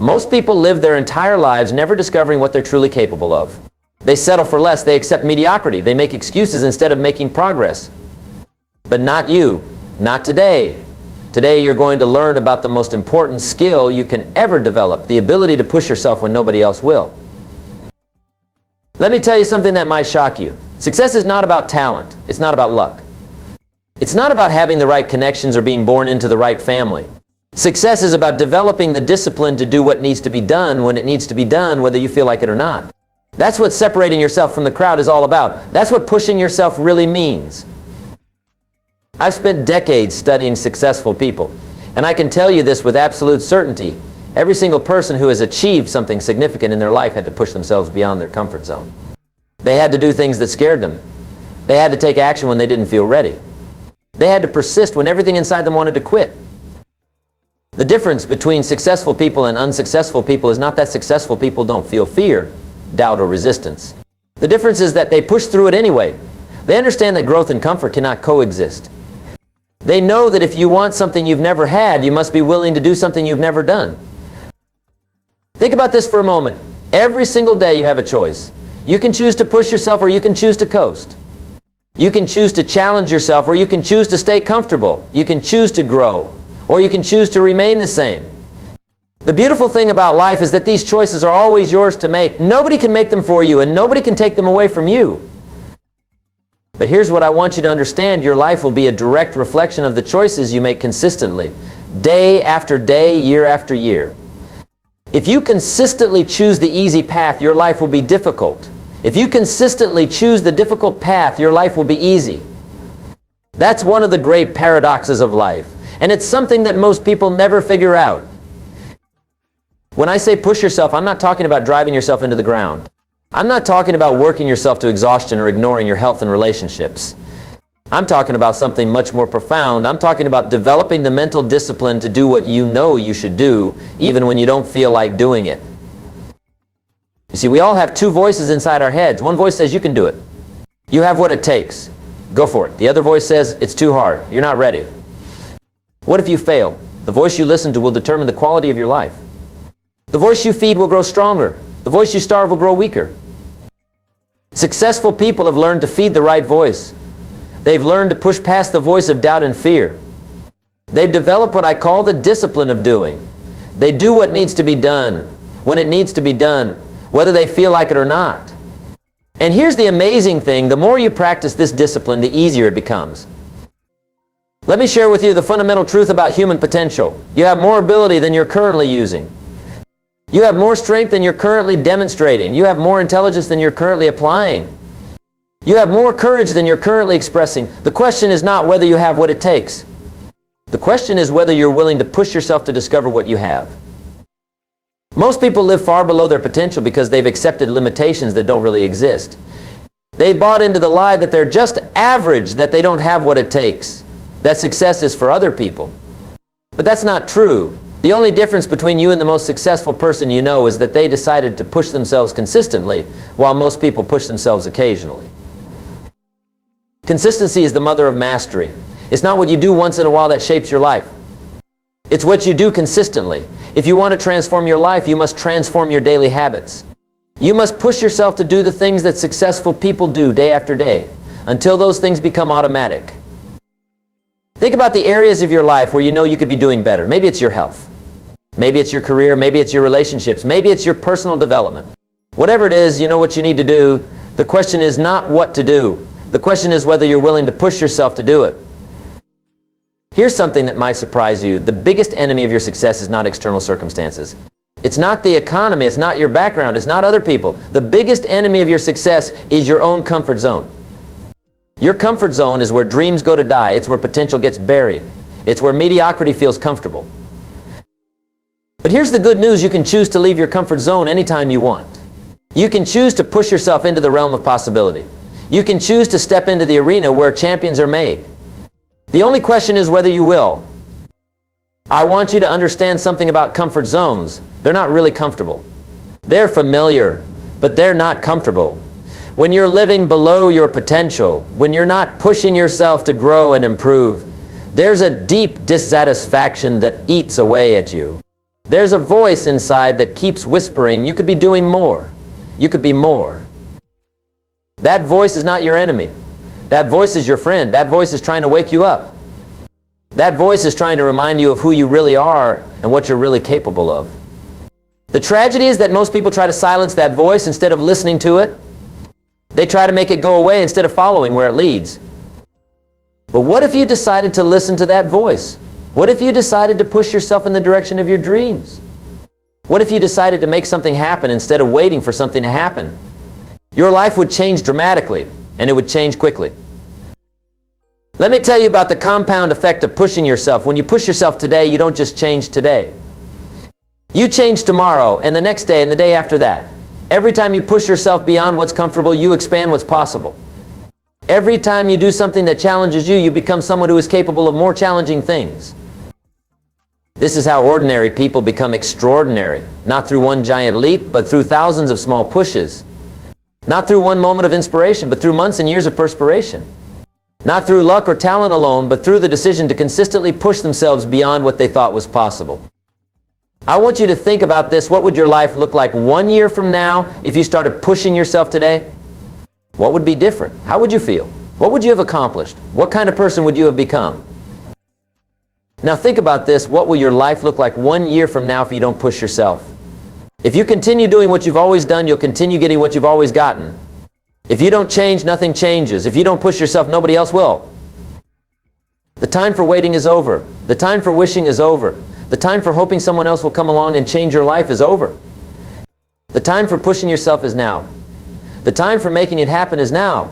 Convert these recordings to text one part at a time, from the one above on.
Most people live their entire lives never discovering what they're truly capable of. They settle for less. They accept mediocrity. They make excuses instead of making progress. But not you. Not today. Today you're going to learn about the most important skill you can ever develop, the ability to push yourself when nobody else will. Let me tell you something that might shock you. Success is not about talent. It's not about luck. It's not about having the right connections or being born into the right family. Success is about developing the discipline to do what needs to be done when it needs to be done, whether you feel like it or not. That's what separating yourself from the crowd is all about. That's what pushing yourself really means. I've spent decades studying successful people, and I can tell you this with absolute certainty. Every single person who has achieved something significant in their life had to push themselves beyond their comfort zone. They had to do things that scared them. They had to take action when they didn't feel ready. They had to persist when everything inside them wanted to quit. The difference between successful people and unsuccessful people is not that successful people don't feel fear, doubt, or resistance. The difference is that they push through it anyway. They understand that growth and comfort cannot coexist. They know that if you want something you've never had, you must be willing to do something you've never done. Think about this for a moment. Every single day you have a choice. You can choose to push yourself or you can choose to coast. You can choose to challenge yourself or you can choose to stay comfortable. You can choose to grow or you can choose to remain the same. The beautiful thing about life is that these choices are always yours to make. Nobody can make them for you and nobody can take them away from you. But here's what I want you to understand. Your life will be a direct reflection of the choices you make consistently, day after day, year after year. If you consistently choose the easy path, your life will be difficult. If you consistently choose the difficult path, your life will be easy. That's one of the great paradoxes of life. And it's something that most people never figure out. When I say push yourself, I'm not talking about driving yourself into the ground. I'm not talking about working yourself to exhaustion or ignoring your health and relationships. I'm talking about something much more profound. I'm talking about developing the mental discipline to do what you know you should do, even when you don't feel like doing it. You see, we all have two voices inside our heads. One voice says, you can do it. You have what it takes. Go for it. The other voice says, it's too hard. You're not ready. What if you fail? The voice you listen to will determine the quality of your life. The voice you feed will grow stronger. The voice you starve will grow weaker. Successful people have learned to feed the right voice. They've learned to push past the voice of doubt and fear. They've developed what I call the discipline of doing. They do what needs to be done, when it needs to be done, whether they feel like it or not. And here's the amazing thing. The more you practice this discipline, the easier it becomes. Let me share with you the fundamental truth about human potential. You have more ability than you're currently using. You have more strength than you're currently demonstrating. You have more intelligence than you're currently applying. You have more courage than you're currently expressing. The question is not whether you have what it takes. The question is whether you're willing to push yourself to discover what you have. Most people live far below their potential because they've accepted limitations that don't really exist. They bought into the lie that they're just average, that they don't have what it takes, that success is for other people. But that's not true. The only difference between you and the most successful person you know is that they decided to push themselves consistently, while most people push themselves occasionally. Consistency is the mother of mastery. It's not what you do once in a while that shapes your life. It's what you do consistently. If you want to transform your life, you must transform your daily habits. You must push yourself to do the things that successful people do day after day, until those things become automatic. Think about the areas of your life where you know you could be doing better. Maybe it's your health. Maybe it's your career. Maybe it's your relationships. Maybe it's your personal development. Whatever it is, you know what you need to do. The question is not what to do. The question is whether you're willing to push yourself to do it. Here's something that might surprise you. The biggest enemy of your success is not external circumstances. It's not the economy. It's not your background. It's not other people. The biggest enemy of your success is your own comfort zone. Your comfort zone is where dreams go to die. It's where potential gets buried. It's where mediocrity feels comfortable. But here's the good news. You can choose to leave your comfort zone anytime you want. You can choose to push yourself into the realm of possibility. You can choose to step into the arena where champions are made. The only question is whether you will. I want you to understand something about comfort zones. They're not really comfortable. They're familiar, but they're not comfortable. When you're living below your potential, when you're not pushing yourself to grow and improve, there's a deep dissatisfaction that eats away at you. There's a voice inside that keeps whispering, you could be doing more. You could be more. That voice is not your enemy. That voice is your friend. That voice is trying to wake you up. That voice is trying to remind you of who you really are and what you're really capable of. The tragedy is that most people try to silence that voice instead of listening to it. They try to make it go away instead of following where it leads. But what if you decided to listen to that voice? What if you decided to push yourself in the direction of your dreams? What if you decided to make something happen instead of waiting for something to happen? Your life would change dramatically, and it would change quickly. Let me tell you about the compound effect of pushing yourself. When you push yourself today, you don't just change today. You change tomorrow, and the next day, and the day after that. Every time you push yourself beyond what's comfortable, you expand what's possible. Every time you do something that challenges you, you become someone who is capable of more challenging things. This is how ordinary people become extraordinary, not through one giant leap, but through thousands of small pushes. Not through one moment of inspiration, but through months and years of perspiration. Not through luck or talent alone, but through the decision to consistently push themselves beyond what they thought was possible. I want you to think about this. What would your life look like 1 year from now if you started pushing yourself today? What would be different? How would you feel? What would you have accomplished? What kind of person would you have become? Now think about this. What will your life look like 1 year from now if you don't push yourself? If you continue doing what you've always done, you'll continue getting what you've always gotten. If you don't change, nothing changes. If you don't push yourself, nobody else will. The time for waiting is over. The time for wishing is over. The time for hoping someone else will come along and change your life is over. The time for pushing yourself is now. The time for making it happen is now.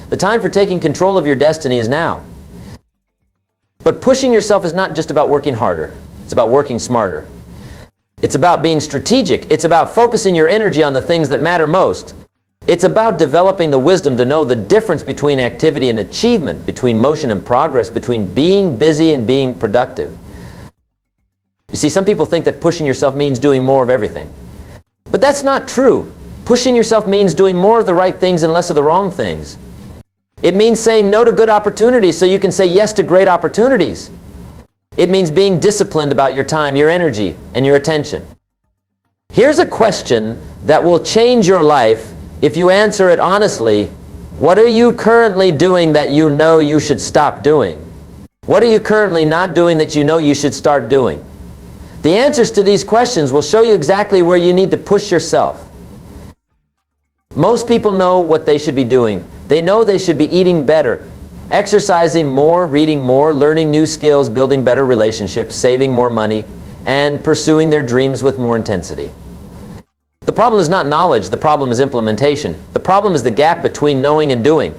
The time for taking control of your destiny is now. But pushing yourself is not just about working harder. It's about working smarter. It's about being strategic. It's about focusing your energy on the things that matter most. It's about developing the wisdom to know the difference between activity and achievement, between motion and progress, between being busy and being productive. You see, some people think that pushing yourself means doing more of everything. But that's not true. Pushing yourself means doing more of the right things and less of the wrong things. It means saying no to good opportunities so you can say yes to great opportunities. It means being disciplined about your time, your energy, and your attention. Here's a question that will change your life if you answer it honestly. What are you currently doing that you know you should stop doing? What are you currently not doing that you know you should start doing? The answers to these questions will show you exactly where you need to push yourself. Most people know what they should be doing. They know they should be eating better, exercising more, reading more, learning new skills, building better relationships, saving more money, and pursuing their dreams with more intensity. The problem is not knowledge. The problem is implementation. The problem is the gap between knowing and doing.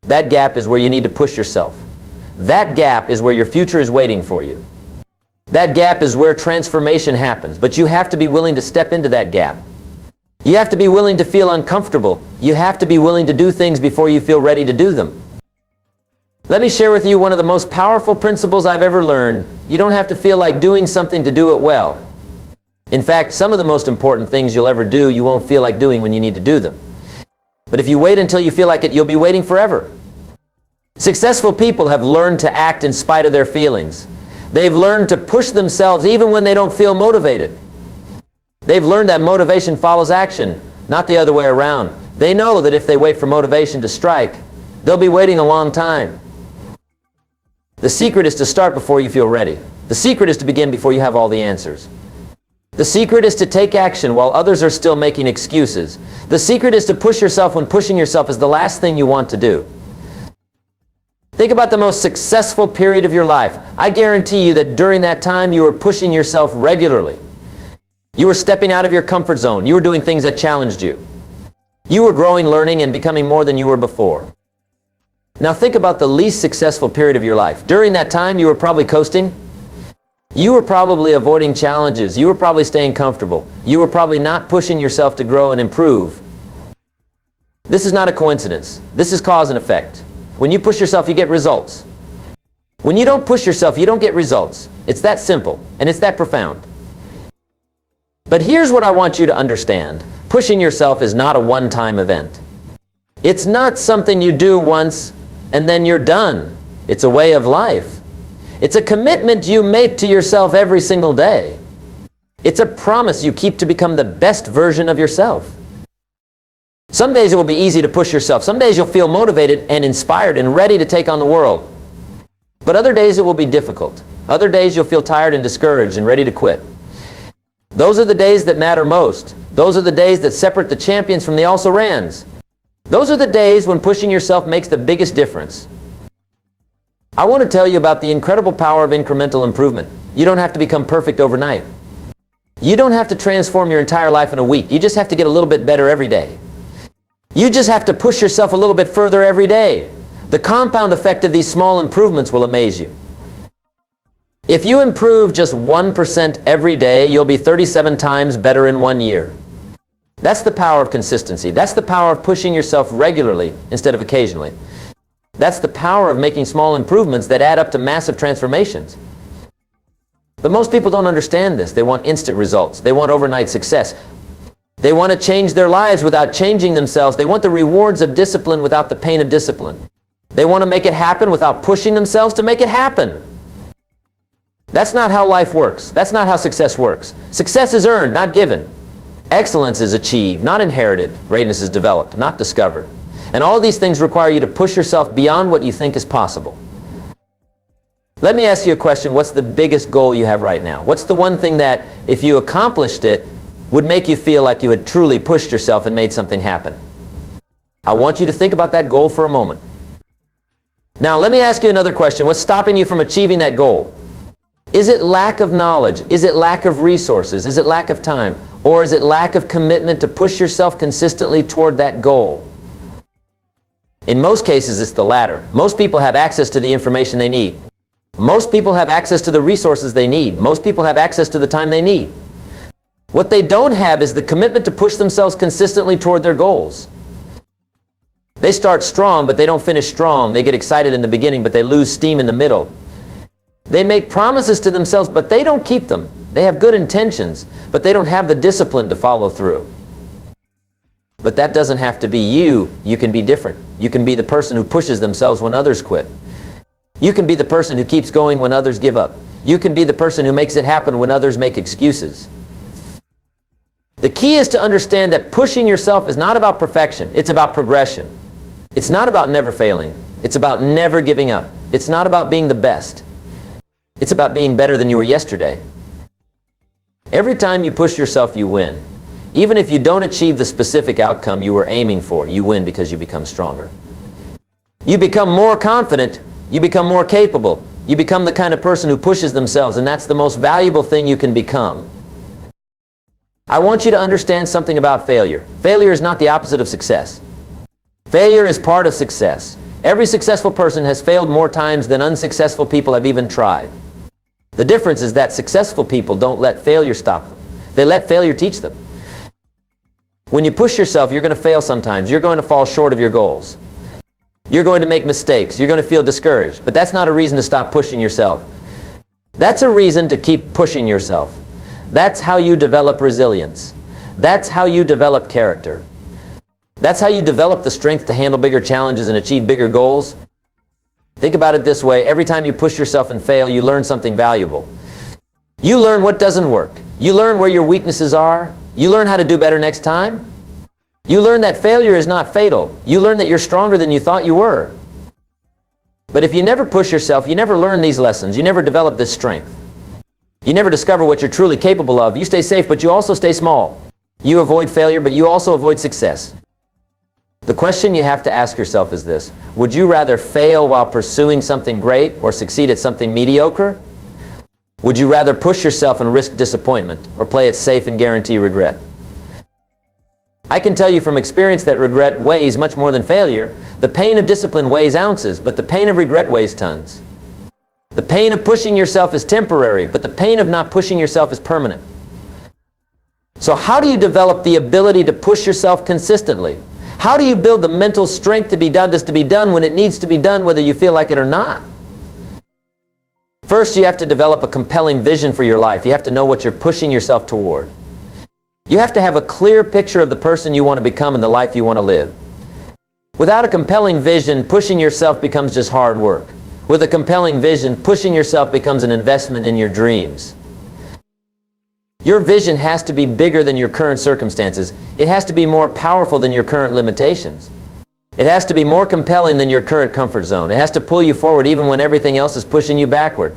That gap is where you need to push yourself. That gap is where your future is waiting for you. That gap is where transformation happens. But you have to be willing to step into that gap. You have to be willing to feel uncomfortable. You have to be willing to do things before you feel ready to do them. Let me share with you one of the most powerful principles I've ever learned. You don't have to feel like doing something to do it well. In fact, some of the most important things you'll ever do, you won't feel like doing when you need to do them. But if you wait until you feel like it, you'll be waiting forever. Successful people have learned to act in spite of their feelings. They've learned to push themselves even when they don't feel motivated. They've learned that motivation follows action, not the other way around. They know that if they wait for motivation to strike, they'll be waiting a long time. The secret is to start before you feel ready. The secret is to begin before you have all the answers. The secret is to take action while others are still making excuses. The secret is to push yourself when pushing yourself is the last thing you want to do. Think about the most successful period of your life. I guarantee you that during that time you were pushing yourself regularly. You were stepping out of your comfort zone. You were doing things that challenged you. You were growing, learning, and becoming more than you were before. Now think about the least successful period of your life. During that time, you were probably coasting. You were probably avoiding challenges. You were probably staying comfortable. You were probably not pushing yourself to grow and improve. This is not a coincidence. This is cause and effect. When you push yourself, you get results. When you don't push yourself, you don't get results. It's that simple, and it's that profound. But here's what I want you to understand. Pushing yourself is not a one-time event. It's not something you do once and then you're done. It's a way of life. It's a commitment you make to yourself every single day. It's a promise you keep to become the best version of yourself. Some days it will be easy to push yourself. Some days you'll feel motivated and inspired and ready to take on the world. But other days it will be difficult. Other days you'll feel tired and discouraged and ready to quit. Those are the days that matter most. Those are the days that separate the champions from the also-rans. Those are the days when pushing yourself makes the biggest difference. I want to tell you about the incredible power of incremental improvement. You don't have to become perfect overnight. You don't have to transform your entire life in a week. You just have to get a little bit better every day. You just have to push yourself a little bit further every day. The compound effect of these small improvements will amaze you. If you improve just 1% every day, you'll be 37 times better in 1 year. That's the power of consistency. That's the power of pushing yourself regularly instead of occasionally. That's the power of making small improvements that add up to massive transformations. But most people don't understand this. They want instant results. They want overnight success. They want to change their lives without changing themselves. They want the rewards of discipline without the pain of discipline. They want to make it happen without pushing themselves to make it happen. That's not how life works. That's not how success works. Success is earned, not given. Excellence is achieved, not inherited. Greatness is developed, not discovered. And all these things require you to push yourself beyond what you think is possible. Let me ask you a question. What's the biggest goal you have right now? What's the one thing that, if you accomplished it, would make you feel like you had truly pushed yourself and made something happen? I want you to think about that goal for a moment. Now, let me ask you another question. What's stopping you from achieving that goal? Is it lack of knowledge? Is it lack of resources? Is it lack of time? Or is it lack of commitment to push yourself consistently toward that goal? In most cases, it's the latter. Most people have access to the information they need. Most people have access to the resources they need. Most people have access to the time they need. What they don't have is the commitment to push themselves consistently toward their goals. They start strong, but they don't finish strong. They get excited in the beginning, but they lose steam in the middle. They make promises to themselves, but they don't keep them. They have good intentions, but they don't have the discipline to follow through. But that doesn't have to be you. You can be different. You can be the person who pushes themselves when others quit. You can be the person who keeps going when others give up. You can be the person who makes it happen when others make excuses. The key is to understand that pushing yourself is not about perfection. It's about progression. It's not about never failing. It's about never giving up. It's not about being the best. It's about being better than you were yesterday. Every time you push yourself, you win. Even if you don't achieve the specific outcome you were aiming for, you win because you become stronger. You become more confident. You become more capable. You become the kind of person who pushes themselves, and that's the most valuable thing you can become. I want you to understand something about failure. Failure is not the opposite of success. Failure is part of success. Every successful person has failed more times than unsuccessful people have even tried. The difference is that successful people don't let failure stop them. They let failure teach them. When you push yourself, you're going to fail sometimes. You're going to fall short of your goals. You're going to make mistakes. You're going to feel discouraged. But that's not a reason to stop pushing yourself. That's a reason to keep pushing yourself. That's how you develop resilience. That's how you develop character. That's how you develop the strength to handle bigger challenges and achieve bigger goals. Think about it this way. Every time you push yourself and fail, you learn something valuable. You learn what doesn't work. You learn where your weaknesses are. You learn how to do better next time. You learn that failure is not fatal. You learn that you're stronger than you thought you were. But if you never push yourself, you never learn these lessons. You never develop this strength. You never discover what you're truly capable of. You stay safe, but you also stay small. You avoid failure, but you also avoid success. The question you have to ask yourself is this: would you rather fail while pursuing something great or succeed at something mediocre? Would you rather push yourself and risk disappointment or play it safe and guarantee regret? I can tell you from experience that regret weighs much more than failure. The pain of discipline weighs ounces, but the pain of regret weighs tons. The pain of pushing yourself is temporary, but the pain of not pushing yourself is permanent. So how do you develop the ability to push yourself consistently? How do you build the mental strength to be done when it needs to be done, whether you feel like it or not? First, you have to develop a compelling vision for your life. You have to know what you're pushing yourself toward. You have to have a clear picture of the person you want to become and the life you want to live. Without a compelling vision, pushing yourself becomes just hard work. With a compelling vision, pushing yourself becomes an investment in your dreams. Your vision has to be bigger than your current circumstances. It has to be more powerful than your current limitations. It has to be more compelling than your current comfort zone. It has to pull you forward even when everything else is pushing you backward.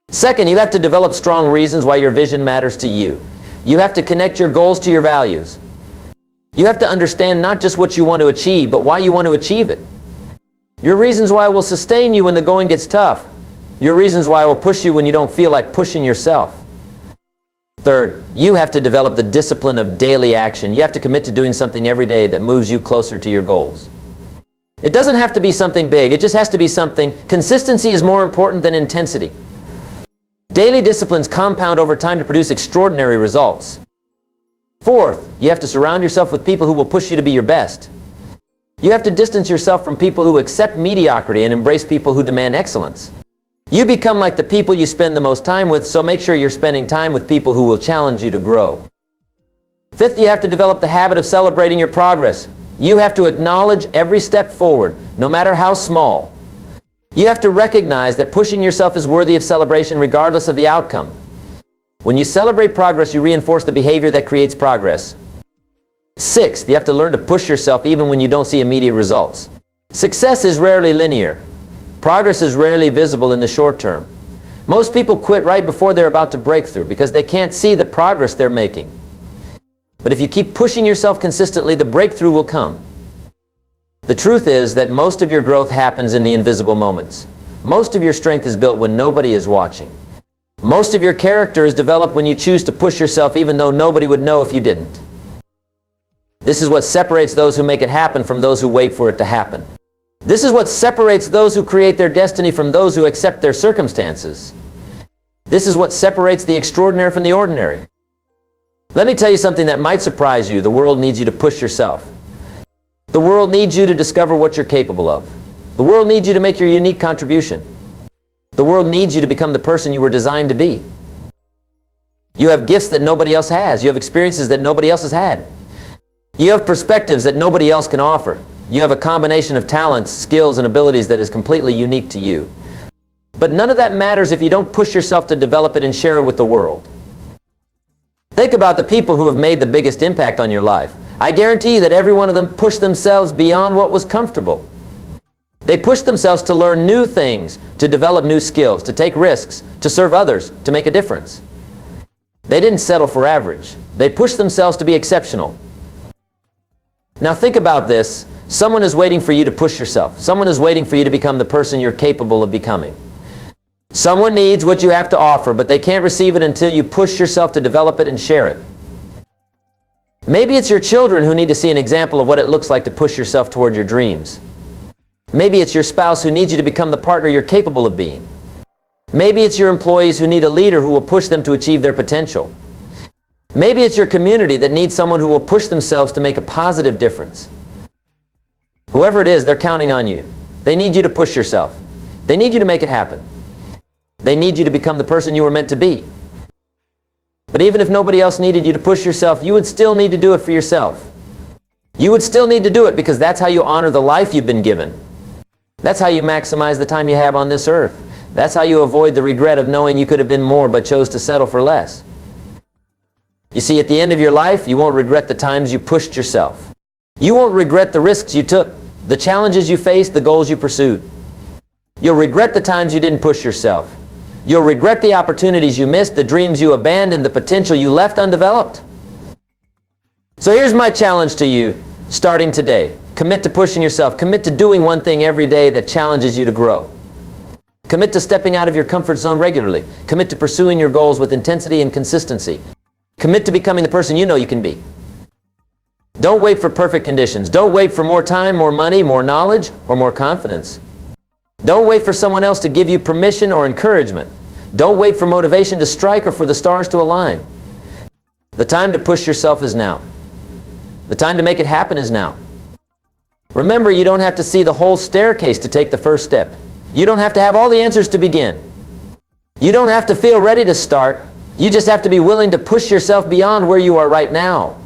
Second, you have to develop strong reasons why your vision matters to you. You have to connect your goals to your values. You have to understand not just what you want to achieve, but why you want to achieve it. Your reasons why will sustain you when the going gets tough. Your reasons why will push you when you don't feel like pushing yourself. Third, you have to develop the discipline of daily action. You have to commit to doing something every day that moves you closer to your goals. It doesn't have to be something big. It just has to be something. Consistency is more important than intensity. Daily disciplines compound over time to produce extraordinary results. Fourth, you have to surround yourself with people who will push you to be your best. You have to distance yourself from people who accept mediocrity and embrace people who demand excellence. You become like the people you spend the most time with, so make sure you're spending time with people who will challenge you to grow. Fifth, you have to develop the habit of celebrating your progress. You have to acknowledge every step forward, no matter how small. You have to recognize that pushing yourself is worthy of celebration regardless of the outcome. When you celebrate progress, you reinforce the behavior that creates progress. Sixth, you have to learn to push yourself even when you don't see immediate results. Success is rarely linear. Progress is rarely visible in the short term. Most people quit right before they're about to break through because they can't see the progress they're making. But if you keep pushing yourself consistently, the breakthrough will come. The truth is that most of your growth happens in the invisible moments. Most of your strength is built when nobody is watching. Most of your character is developed when you choose to push yourself even though nobody would know if you didn't. This is what separates those who make it happen from those who wait for it to happen. This is what separates those who create their destiny from those who accept their circumstances. This is what separates the extraordinary from the ordinary. Let me tell you something that might surprise you. The world needs you to push yourself. The world needs you to discover what you're capable of. The world needs you to make your unique contribution. The world needs you to become the person you were designed to be. You have gifts that nobody else has. You have experiences that nobody else has had. You have perspectives that nobody else can offer. You have a combination of talents, skills, and abilities that is completely unique to you. But none of that matters if you don't push yourself to develop it and share it with the world. Think about the people who have made the biggest impact on your life. I guarantee you that every one of them pushed themselves beyond what was comfortable. They pushed themselves to learn new things, to develop new skills, to take risks, to serve others, to make a difference. They didn't settle for average. They pushed themselves to be exceptional. Now think about this. Someone is waiting for you to push yourself. Someone is waiting for you to become the person you're capable of becoming. Someone needs what you have to offer, but they can't receive it until you push yourself to develop it and share it. Maybe it's your children who need to see an example of what it looks like to push yourself toward your dreams. Maybe it's your spouse who needs you to become the partner you're capable of being. Maybe it's your employees who need a leader who will push them to achieve their potential. Maybe it's your community that needs someone who will push themselves to make a positive difference. Whoever it is, they're counting on you. They need you to push yourself. They need you to make it happen. They need you to become the person you were meant to be. But even if nobody else needed you to push yourself, you would still need to do it for yourself. You would still need to do it because that's how you honor the life you've been given. That's how you maximize the time you have on this earth. That's how you avoid the regret of knowing you could have been more but chose to settle for less. You see, at the end of your life, you won't regret the times you pushed yourself. You won't regret the risks you took, the challenges you faced, the goals you pursued. You'll regret the times you didn't push yourself. You'll regret the opportunities you missed, the dreams you abandoned, the potential you left undeveloped. So here's my challenge to you, starting today. Commit to pushing yourself. Commit to doing one thing every day that challenges you to grow. Commit to stepping out of your comfort zone regularly. Commit to pursuing your goals with intensity and consistency. Commit to becoming the person you know you can be. Don't wait for perfect conditions. Don't wait for more time, more money, more knowledge, or more confidence. Don't wait for someone else to give you permission or encouragement. Don't wait for motivation to strike or for the stars to align. The time to push yourself is now. The time to make it happen is now. Remember, you don't have to see the whole staircase to take the first step. You don't have to have all the answers to begin. You don't have to feel ready to start. You just have to be willing to push yourself beyond where you are right now.